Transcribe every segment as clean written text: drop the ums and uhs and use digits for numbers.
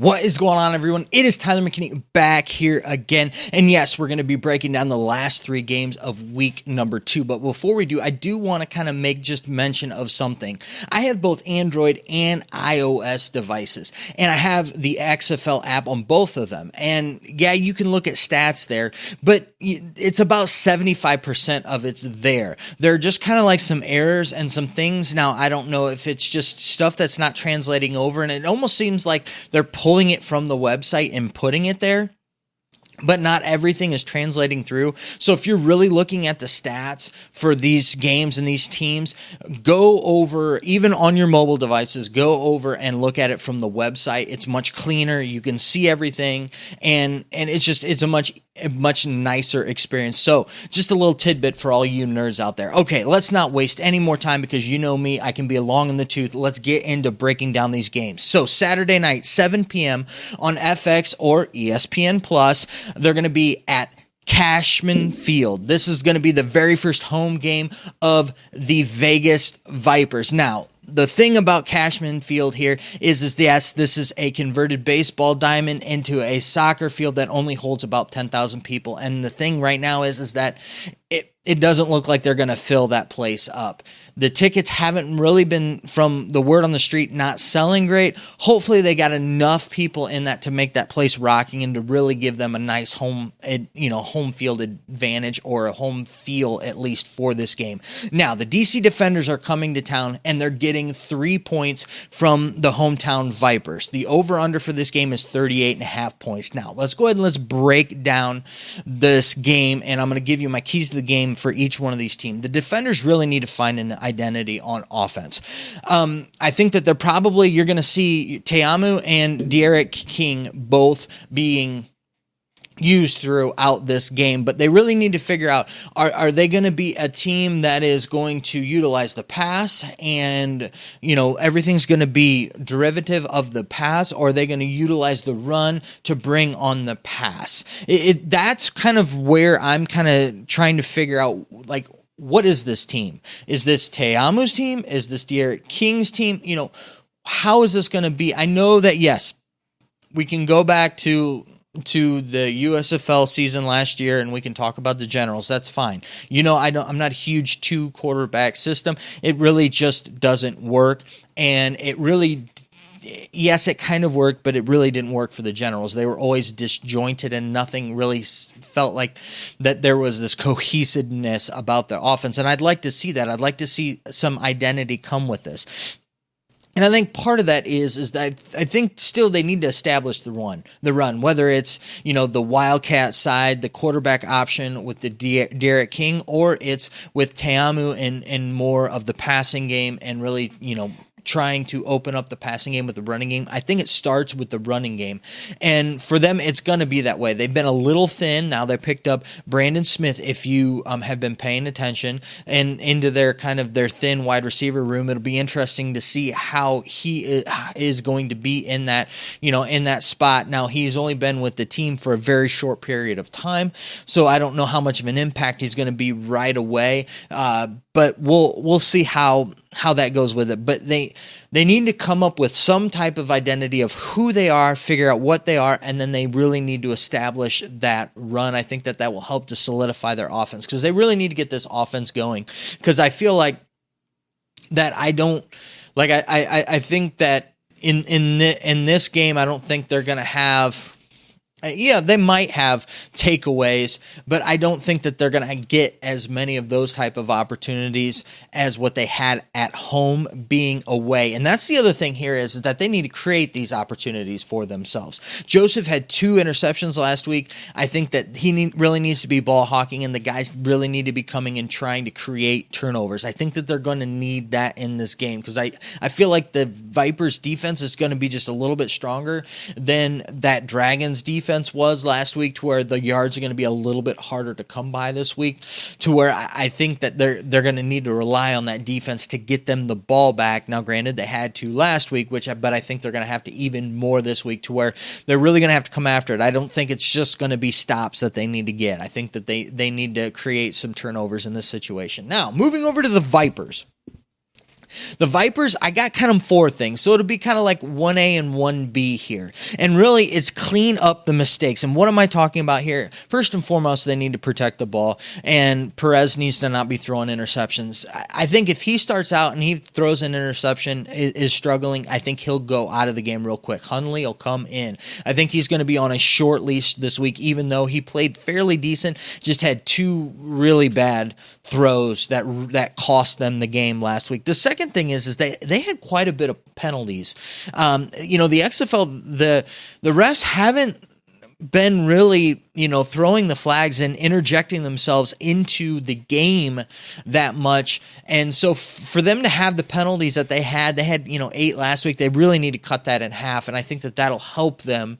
What is going on, everyone? It is Tyler McKinney back here again. And yes, we're going to be breaking down the last three games of week number 2. But before we do, I do want to kind of make just mention of something. I have both Android and iOS devices, and I have the XFL app on both of them. And yeah, you can look at stats there, but it's about 75% of it's there. There are just kind of like some errors and some things. Now, I don't know if it's just stuff that's not translating over, and it almost seems like they're pulling it from the website and putting it there, but not everything is translating through. So if you're really looking at the stats for these games and these teams, go over, even on your mobile devices, go over and look at it from the website. It's much cleaner. You can see everything, and it's a much nicer experience. So just a little tidbit for all you nerds out there. Okay, let's not waste any more time because you know me, I can be long in the tooth. Let's get into breaking down these games. So Saturday night, 7 p.m. on FX or ESPN Plus, they're going to be at Cashman Field. This is going to be the very first home game of the Vegas Vipers. Now, the thing about Cashman Field here is yes, this is a converted baseball diamond into a soccer field that only holds about 10,000 people. And the thing right now is that it doesn't look like they're going to fill that place up. The tickets haven't really been, from the word on the street, not selling great. Hopefully they got enough people in that to make that place rocking and to really give them a nice home field advantage, or a home feel at least for this game. Now, the DC Defenders are coming to town and they're getting 3 points from the hometown Vipers. The over-under for this game is 38.5 points. Now, let's go ahead and let's break down this game, and I'm going to give you my keys to the game for each one of these teams. The Defenders really need to find an identity on offense. I think that you're going to see Teamu and Derek King both being used throughout this game, but they really need to figure out, are they going to be a team that is going to utilize the pass and, everything's going to be derivative of the pass, or are they going to utilize the run to bring on the pass? That's kind of where I'm kind of trying to figure out, like, what is this team? Is this Teamu's team? Is this Derek King's team? How is this going to be? I know that, yes, we can go back to the USFL season last year and we can talk about the Generals. That's fine. I'm not a huge 2-quarterback system. It really just doesn't work. And yes, it kind of worked, but it really didn't work for the Generals. They were always disjointed and nothing really felt like that there was this cohesiveness about their offense. And I'd like to see that. I'd like to see some identity come with this. And I think part of that is that I think still they need to establish the run, whether it's, the Wildcat side, the quarterback option with the Derek King, or it's with Teamu and more of the passing game and really, trying to open up the passing game with the running game. I think it starts with the running game. And for them, it's going to be that way. They've been a little thin. Now they picked up Brandon Smith, if you have been paying attention, and into their thin wide receiver room. It'll be interesting to see how he is going to be in that, in that spot. Now, he's only been with the team for a very short period of time, so I don't know how much of an impact he's going to be right away. But we'll see how that goes with it. But they need to come up with some type of identity of who they are, figure out what they are, and then they really need to establish that run. I think that will help to solidify their offense, because they really need to get this offense going. Because I feel like that I think that in this game, I don't think they're going to have. They might have takeaways, but I don't think that they're going to get as many of those type of opportunities as what they had at home being away. And that's the other thing here is that they need to create these opportunities for themselves. Joseph had 2 interceptions last week. I think that he really needs to be ball hawking, and the guys really need to be coming and trying to create turnovers. I think that they're going to need that in this game, because I feel like the Vipers defense is going to be just a little bit stronger than that Dragons defense was last week, to where the yards are going to be a little bit harder to come by this week, to where I think that they're going to need to rely on that defense to get them the ball back. Now, granted, they had to last week, but I think they're going to have to even more this week, to where they're really going to have to come after it. I don't think it's just going to be stops that they need to get. I think that they need to create some turnovers in this situation. Now, moving over to the Vipers. The Vipers, I got kind of 4 things. So it'll be kind of like 1A and 1B here. And really, it's clean up the mistakes. And what am I talking about here? First and foremost, they need to protect the ball. And Perez needs to not be throwing interceptions. I think if he starts out and he throws an interception, is struggling, I think he'll go out of the game real quick. Hundley will come in. I think he's going to be on a short leash this week, even though he played fairly decent, just had 2 really bad throws that cost them the game last week. The second thing is they had quite a bit of penalties. The XFL, the refs haven't been really, throwing the flags and interjecting themselves into the game that much. And so for them to have the penalties that they had, 8 last week, they really need to cut that in half. And I think that that'll help them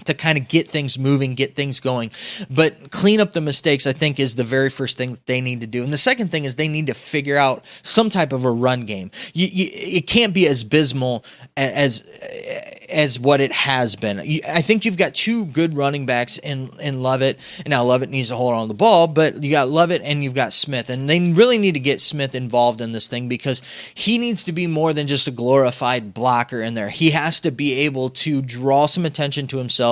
to kind of get things moving, get things going. But clean up the mistakes, I think, is the very first thing that they need to do. And the second thing is they need to figure out some type of a run game. It can't be as abysmal as what it has been. I think you've got 2 good running backs in Lovett. And now Lovett needs to hold on to the ball, but you got Lovett and you've got Smith. And they really need to get Smith involved in this thing because he needs to be more than just a glorified blocker in there. He has to be able to draw some attention to himself,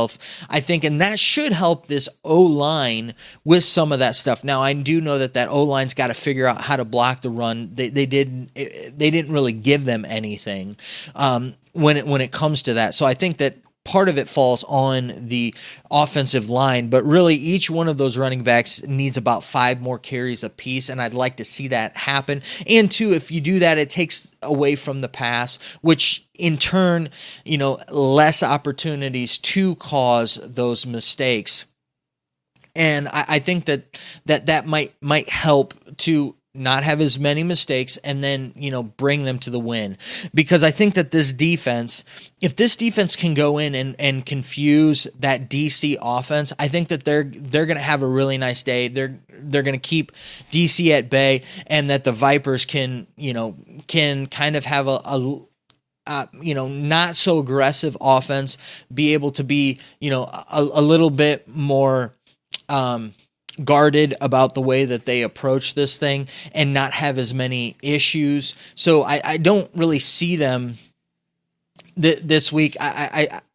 I think, and that should help this O-line with some of that stuff. Now, I do know that O-line's got to figure out how to block the run. They didn't really give them anything when it comes to that. So I think that part of it falls on the offensive line, but really each one of those running backs needs about 5 more carries apiece, and I'd like to see that happen. And 2, if you do that, it takes away from the pass, which in turn, less opportunities to cause those mistakes. And I think that might help to not have as many mistakes and then, bring them to the win. Because I think that this defense, if this defense can go in and confuse that DC offense, I think that they're going to have a really nice day. They're going to keep DC at bay, and that the Vipers can kind of have a not so aggressive offense, be able to be, a little bit more, guarded about the way that they approach this thing and not have as many issues. So I don't really see them this week.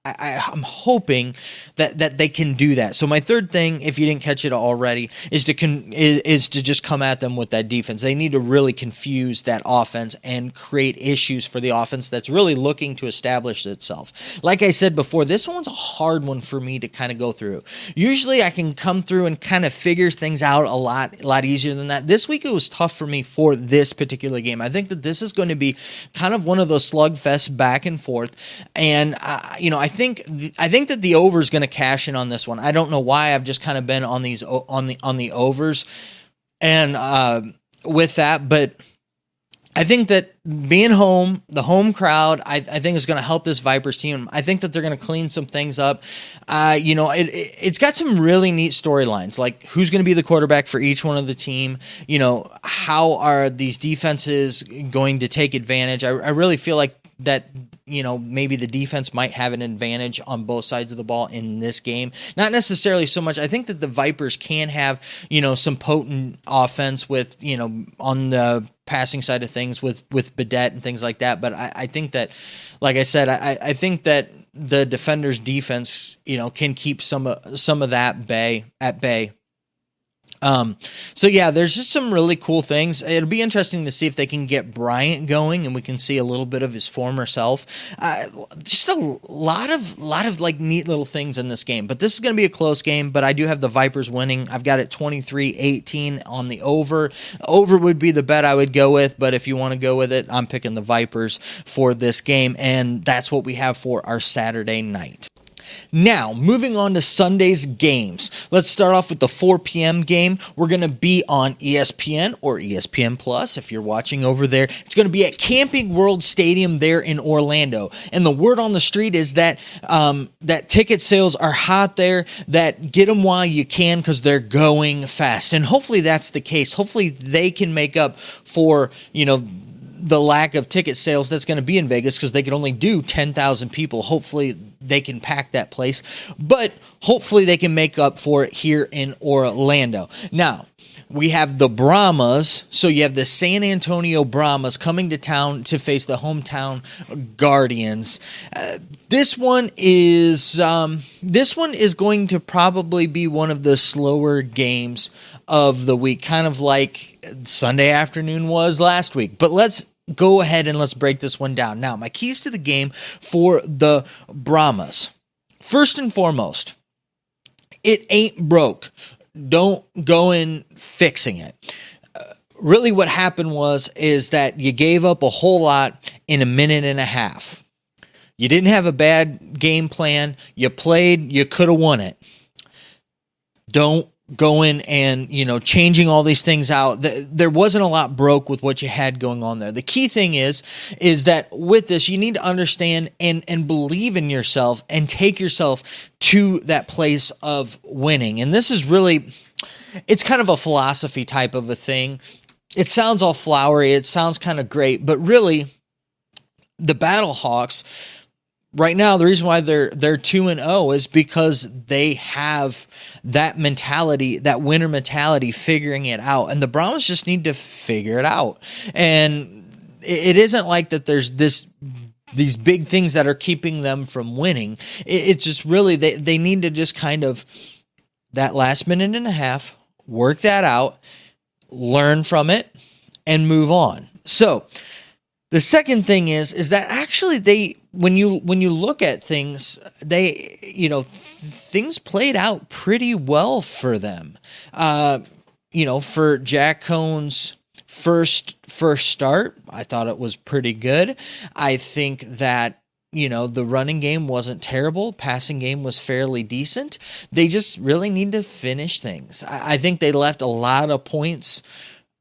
I'm hoping that they can do that. So my third thing, if you didn't catch it already, is to just come at them with that defense. They need to really confuse that offense and create issues for the offense that's really looking to establish itself. Like I said before, this one's a hard one for me to kind of go through. Usually I can come through and kind of figure things out a lot easier than that. This week it was tough for me for this particular game. I think that this is going to be kind of one of those slugfests back and forth. And I think that the over is going to cash in on this one. I don't know why. I've just kind of been on the overs, and with that, but I think that being home, the home crowd, I think is going to help this Vipers team. I think that they're going to clean some things up. It's got some really neat storylines, like who's going to be the quarterback for each one of the team. How are these defenses going to take advantage? I really feel like that, maybe the defense might have an advantage on both sides of the ball in this game. Not necessarily so much. I think that the Vipers can have, some potent offense with, on the passing side of things with Bedette and things like that. But I think that, like I said, I think that the defenders' defense, can keep some of that at bay. So yeah, there's just some really cool things. It'll be interesting to see if they can get Bryant going and we can see a little bit of his former self. Just a lot of like neat little things in this game, but this is going to be a close game, but I do have the Vipers winning. I've got it 23-18 on the over. Over would be the bet I would go with, but if you want to go with it, I'm picking the Vipers for this game. And that's what we have for our Saturday night. Now, moving on to Sunday's games. Let's start off with the 4 p.m. game. We're going to be on ESPN or ESPN Plus if you're watching over there. It's going to be at Camping World Stadium there in Orlando. And the word on the street is that that ticket sales are hot there, that get them while you can because they're going fast. And hopefully that's the case. Hopefully they can make up for, the lack of ticket sales that's going to be in Vegas because they can only do 10,000 people. Hopefully they can pack that place, but hopefully they can make up for it here in Orlando. Now, We have the Brahmas. So you have the San Antonio Brahmas coming to town to face the hometown Guardians. This one is going to probably be one of the slower games of the week, kind of like Sunday afternoon was last week. But let's go ahead and let's break this one down. Now, my keys to the game for the Brahmas. First and foremost, it ain't broke. Don't go in fixing it. Really what happened is that you gave up a whole lot in a minute and a half. You didn't have a bad game plan. You played, you could have won it. Don't go in and, changing all these things out. There wasn't a lot broke with what you had going on there. The key thing is that with this, you need to understand and believe in yourself and take yourself to that place of winning. And this is really, it's kind of a philosophy type of a thing. It sounds all flowery. It sounds kind of great, but really the Battlehawks right now, the reason why they're 2-0 is because they have that mentality, that winner mentality, figuring it out. And the Browns just need to figure it out. And it isn't like that there's these big things that are keeping them from winning. It's just really they need to just kind of that last minute and a half, work that out, learn from it, and move on. So the second thing is that actually when you look at things, things played out pretty well for them. For Jack Cohn's first start, I thought it was pretty good. I think that the running game wasn't terrible. Passing game was fairly decent. They just really need to finish things. I think they left a lot of points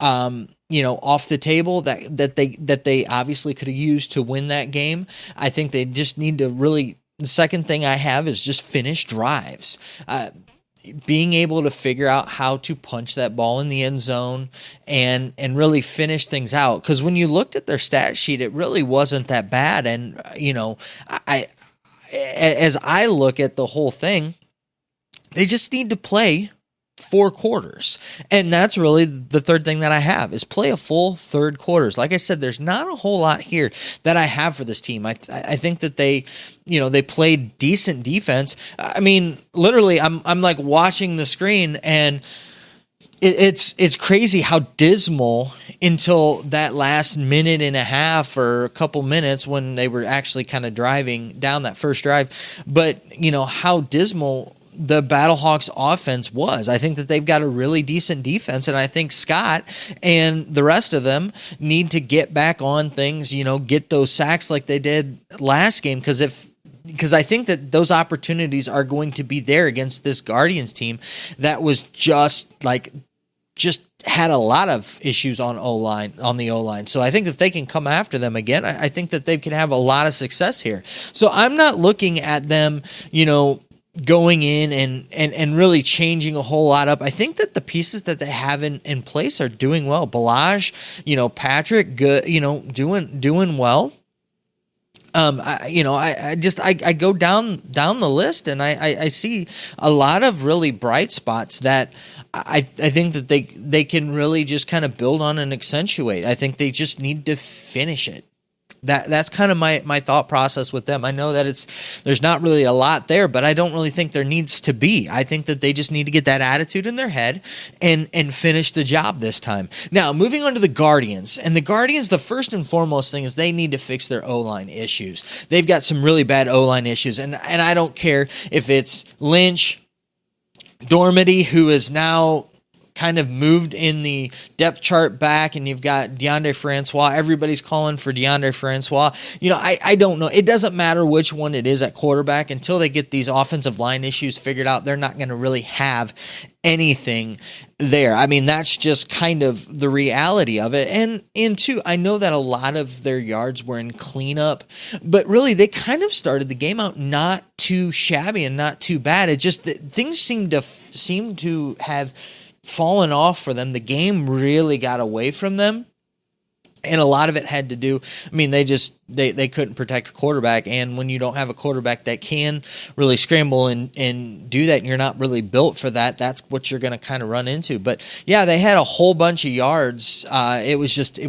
off the table that they obviously could have used to win that game. I think they just need to really, the second thing I have is just finish drives. Being able to figure out how to punch that ball in the end zone and really finish things out. Because when you looked at their stat sheet, it really wasn't that bad. And, as I look at the whole thing, they just need to play 4 quarters. And that's really the third thing that I have is play a full third quarters. Like I said, there's not a whole lot here that I have for this team. I think that they played decent defense. I mean, literally I'm like watching the screen and it's crazy how dismal until that last minute and a half or a couple minutes when they were actually kind of driving down that first drive. But how dismal the Battlehawks offense was. I think that they've got a really decent defense, and I think Scott and the rest of them need to get back on things, get those sacks like they did last game, because I think that those opportunities are going to be there against this Guardians team that was just had a lot of issues on the O-line. So I think if they can come after them again, I think that they can have a lot of success here. So I'm not looking at them, going in and really changing a whole lot up. I think that the pieces that they have in place are doing well. Balaj, Patrick, good, doing well. I go down the list and I see a lot of really bright spots that I think that they can really just kind of build on and accentuate. I think they just need to finish it. That's kind of my thought process with them. I know that there's not really a lot there, but I don't really think there needs to be. I think that they just need to get that attitude in their head and finish the job this time. Now, moving on to the Guardians. And the Guardians, the first and foremost thing is they need to fix their O-line issues. They've got some really bad O-line issues, and I don't care if it's Lynch, Dormady, who is now kind of moved in the depth chart back, and you've got DeAndre Francois. Everybody's calling for DeAndre Francois. I don't know. It doesn't matter which one it is at quarterback. Until they get these offensive line issues figured out, they're not going to really have anything there. I mean, that's just kind of the reality of it. And two, I know that a lot of their yards were in cleanup, but really they kind of started the game out not too shabby and not too bad. It just things seem to have fallen off for them. The game really got away from them. And a lot of it had to do, I mean, they couldn't protect a quarterback. And when you don't have a quarterback that can really scramble and do that, and you're not really built for that, that's what you're going to kind of run into. But yeah, they had a whole bunch of yards. It was just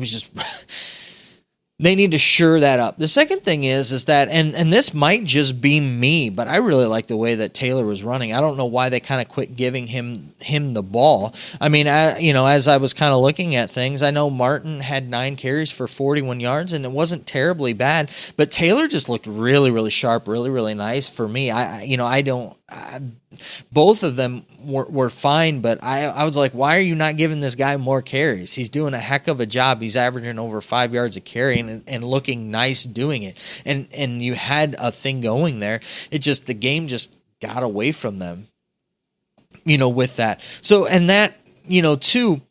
they need to shore that up. The second thing is that, and this might just be me, but I really like the way that Taylor was running. I don't know why they kind of quit giving him the ball. I mean, as I was kind of looking at things, I know Martin had 9 carries for 41 yards, and it wasn't terribly bad, but Taylor just looked really, really sharp, really, really nice for me. Both of them were fine, but I was like, why are you not giving this guy more carries? He's doing a heck of a job. He's averaging over 5 yards a carry and looking nice doing it. And you had a thing going there. The game just got away from them, with that. So, and that, too,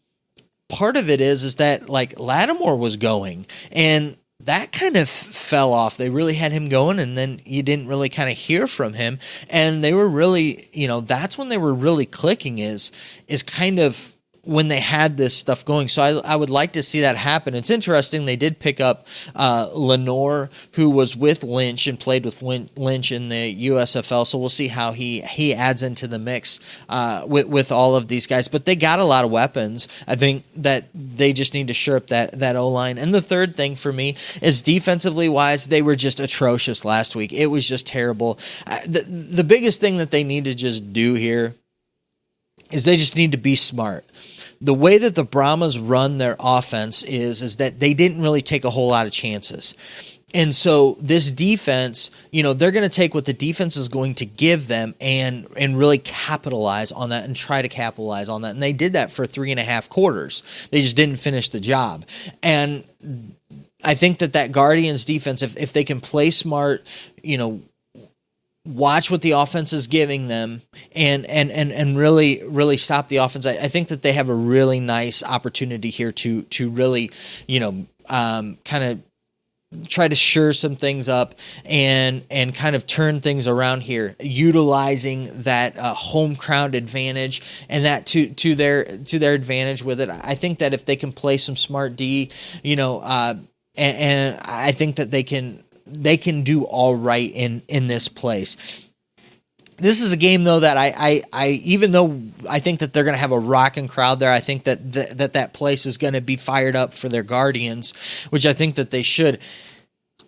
part of it is that like Lattimore was going, and that kind of fell off. They really had him going, and then you didn't really kind of hear from him. And they were really, that's when they were really clicking is kind of when they had this stuff going. So I would like to see that happen. It's interesting. They did pick up Lenore, who was with Lynch and played with Lynch in the USFL. So we'll see how he adds into the mix with all of these guys. But they got a lot of weapons. I think that they just need to shore up that O-line. And the third thing for me is defensively wise, they were just atrocious last week. It was just terrible. The biggest thing that they need to just do here is they just need to be smart. The way that the Brahmas run their offense is that they didn't really take a whole lot of chances. And so this defense, they're going to take what the defense is going to give them and really capitalize on that and try to capitalize on that. And they did that for 3.5 quarters. They just didn't finish the job. And I think that Guardians defense, if they can play smart, watch what the offense is giving them and really, really stop the offense. I think that they have a really nice opportunity here to really, kind of try to shore some things up and kind of turn things around here, utilizing that home crowd advantage and that to their advantage with it. I think that if they can play some smart D, and I think that they can do all right in this place. This is a game, though, that I even though I think that they're going to have a rocking crowd there, I think that place is going to be fired up for their Guardians, which I think that they should.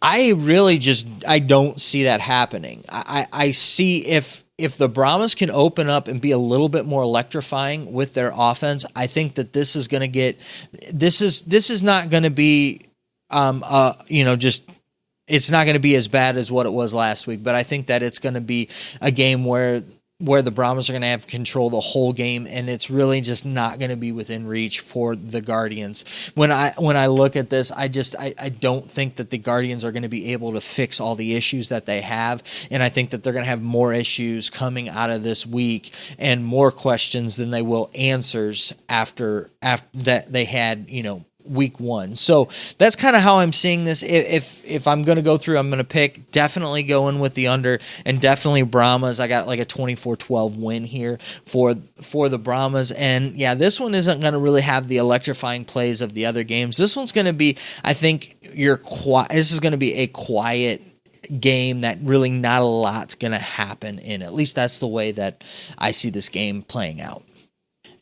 I really I don't see that happening. I see if the Brahmas can open up and be a little bit more electrifying with their offense, I think that this is going to get. This is not going to be, it's not going to be as bad as what it was last week, but I think that it's going to be a game where the Brahmas are going to have control the whole game, and it's really just not going to be within reach for the Guardians. When I look at this, I don't think that the Guardians are going to be able to fix all the issues that they have, and I think that they're going to have more issues coming out of this week and more questions than they will answers after that they had, week 1. So that's kind of how I'm seeing this. If I'm going to go through, I'm going to pick definitely going with the under and definitely Brahmas. I got like a 24-12 win here for the Brahmas. And yeah, this one isn't going to really have the electrifying plays of the other games. This one's going to be, I think this is going to be a quiet game that really not a lot's going to happen in. At least that's the way that I see this game playing out.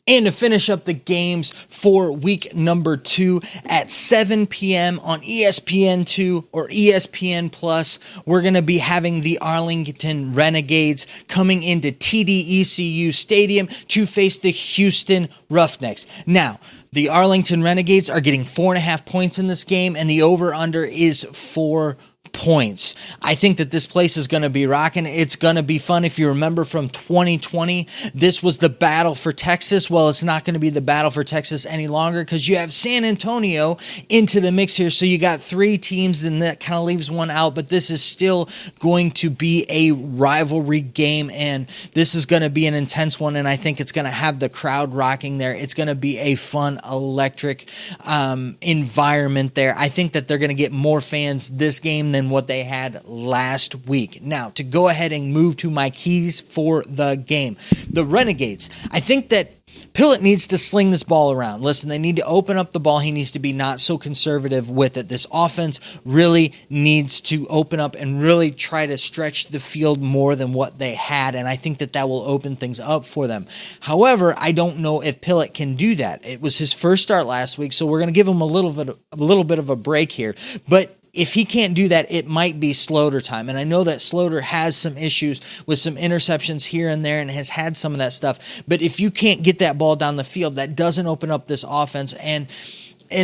And to finish up the games for week number 2 at 7 p.m. on ESPN2 or ESPN Plus, we're going to be having the Arlington Renegades coming into TDECU Stadium to face the Houston Roughnecks. Now, the Arlington Renegades are getting 4.5 points in this game, and the over-under is 4 points. I think that this place is going to be rocking. It's going to be fun. If you remember from 2020, this was the battle for Texas. Well, it's not going to be the battle for Texas any longer because you have San Antonio into the mix here. So you got 3 teams, and that kind of leaves one out, but this is still going to be a rivalry game, and this is going to be an intense one, and I think it's going to have the crowd rocking there. It's going to be a fun, electric environment there. I think that they're going to get more fans this game than than what they had last week. Now, to go ahead and move to my keys for the game. The Renegades. I think that Pillett needs to sling this ball around. Listen, they need to open up the ball. He needs to be not so conservative with it. This offense really needs to open up and really try to stretch the field more than what they had, and I think that that will open things up for them. However, I don't know if Pillett can do that. It was his first start last week, so we're going to give him a little bit of a break here. But if he can't do that, it might be Sloter time. And I know that Sloter has some issues with some interceptions here and there and has had some of that stuff. But if you can't get that ball down the field, that doesn't open up this offense. And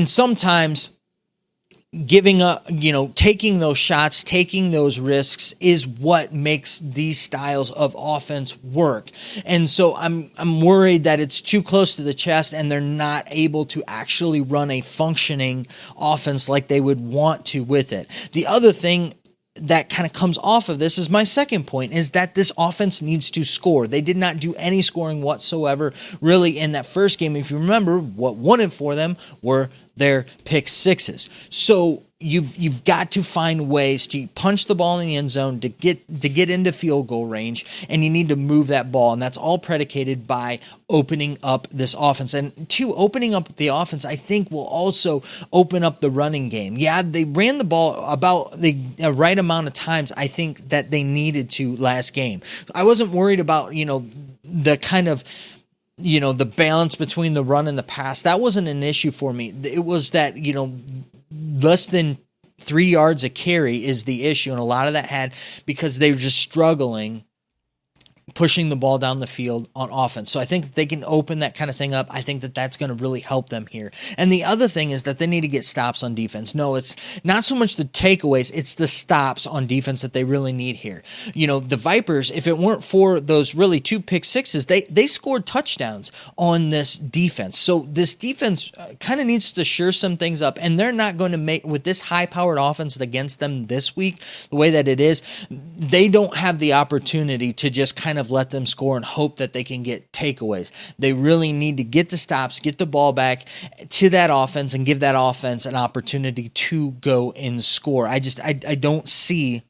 sometimes giving up, taking those shots, taking those risks is what makes these styles of offense work. And so I'm worried that it's too close to the chest and they're not able to actually run a functioning offense like they would want to with it. The other thing that kind of comes off of this is my second point, is that this offense needs to score. They did not do any scoring whatsoever really in that first game. If you remember, what won it for them were their pick sixes. So you've got to find ways to punch the ball in the end zone to get into field goal range, and you need to move that ball, and that's all predicated by opening up this offense. And two, opening up the offense, I think, will also open up the running game. Yeah, they ran the ball about the right amount of times I think that they needed to last game. I wasn't worried about the kind of the balance between the run and the pass. That wasn't an issue for me. It was that less than 3 yards a carry is the issue, and a lot of that had because they were just struggling pushing the ball down the field on offense. So I think that they can open that kind of thing up. I think that that's going to really help them here. And the other thing is that they need to get stops on defense. No, it's not so much the takeaways, it's the stops on defense that they really need here. The Vipers, if it weren't for those really 2 pick sixes, they scored touchdowns on this defense. So this defense kind of needs to shore some things up, and they're not going to make, with this high-powered offense against them this week, the way that it is, they don't have the opportunity to just kind of let them score and hope that they can get takeaways. They really need to get the stops, get the ball back to that offense, and give that offense an opportunity to go and score. I don't see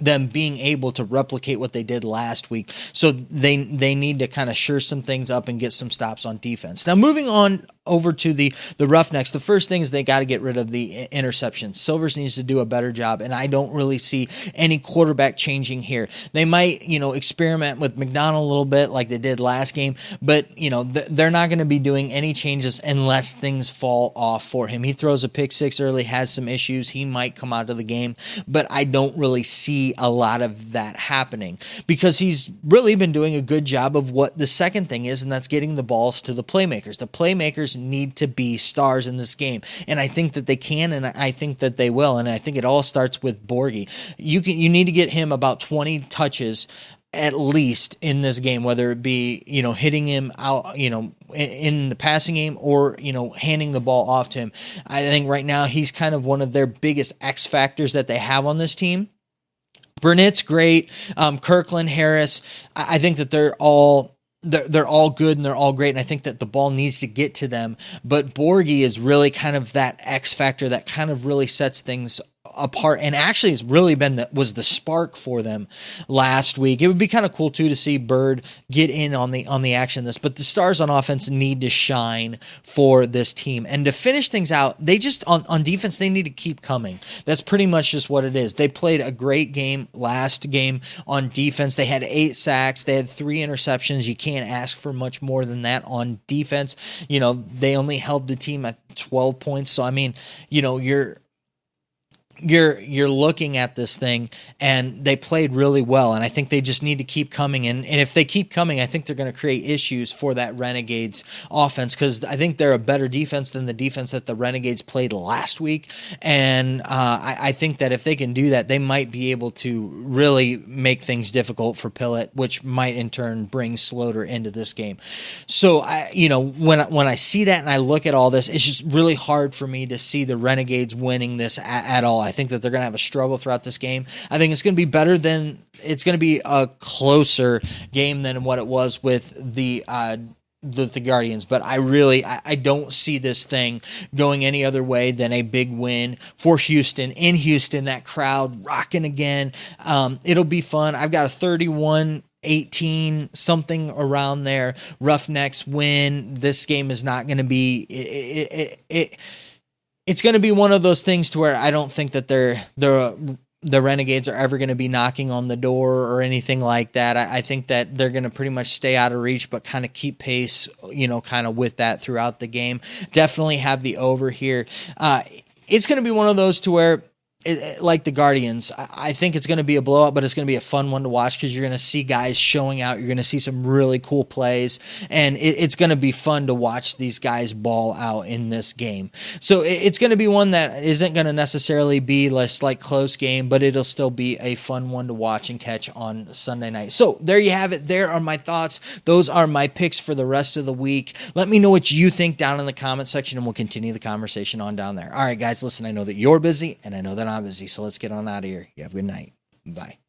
them being able to replicate what they did last week. So they need to kind of shore some things up and get some stops on defense. Now, moving on over to the Roughnecks, the first thing is they got to get rid of the interceptions. Silvers needs to do a better job, and I don't really see any quarterback changing here. They might, experiment with McDonald a little bit like they did last game, but, they're not going to be doing any changes unless things fall off for him. He throws a pick six early, has some issues. He might come out of the game, but I don't really see a lot of that happening because he's really been doing a good job of what the second thing is, and that's getting the balls to the playmakers. The playmakers need to be stars in this game, and I think that they can, and I think that they will, and I think it all starts with Borghi. You need to get him about 20 touches at least in this game, whether it be hitting him out in the passing game or handing the ball off to him. I think right now he's kind of one of their biggest X factors that they have on this team. Burnett's great. Kirkland, Harris, I think that they're all good and they're all great, and I think that the ball needs to get to them. But Borghi is really kind of that X factor that kind of really sets things apart, and actually has really been was the spark for them last week. It would be kind of cool too to see Bird get in on the action of this, but the stars on offense need to shine for this team. And to finish things out, they just on defense, they need to keep coming. That's pretty much just what it is. They played a great game last game on defense. They had 8 sacks, they had 3 interceptions. You can't ask for much more than that on defense. They only held the team at 12 points. So I mean, you're looking at this thing, and they played really well, and I think they just need to keep coming. And if they keep coming, I think they're going to create issues for that Renegades offense, because I think they're a better defense than the defense that the Renegades played last week. And I think that if they can do that, they might be able to really make things difficult for Pillett, which might in turn bring Sloter into this game. So when I see that and I look at all this, it's just really hard for me to see the Renegades winning this at all. I think that they're going to have a struggle throughout this game. I think it's going to be it's going to be a closer game than what it was with the the Guardians, but I don't see this thing going any other way than a big win for Houston. In Houston, that crowd rocking again. It'll be fun. I've got a 31-18, something around there. Roughnecks win. This game is not going to be it's going to be one of those things to where I don't think that the Renegades are ever going to be knocking on the door or anything like that. I think that they're going to pretty much stay out of reach, but kind of keep pace, kind of with that throughout the game. Definitely have the over here. It's going to be one of those to where, like the Guardians, I think it's going to be a blowout, but it's going to be a fun one to watch because you're going to see guys showing out. You're going to see some really cool plays, and it's going to be fun to watch these guys ball out in this game. So it's going to be one that isn't going to necessarily be less like close game, but it'll still be a fun one to watch and catch on Sunday night. So there you have it. There are my thoughts. Those are my picks for the rest of the week. Let me know what you think down in the comment section, and we'll continue the conversation on down there. All right, guys, listen, I know that you're busy, and I know that I'm busy, so let's get on out of here. You have a good night. Bye.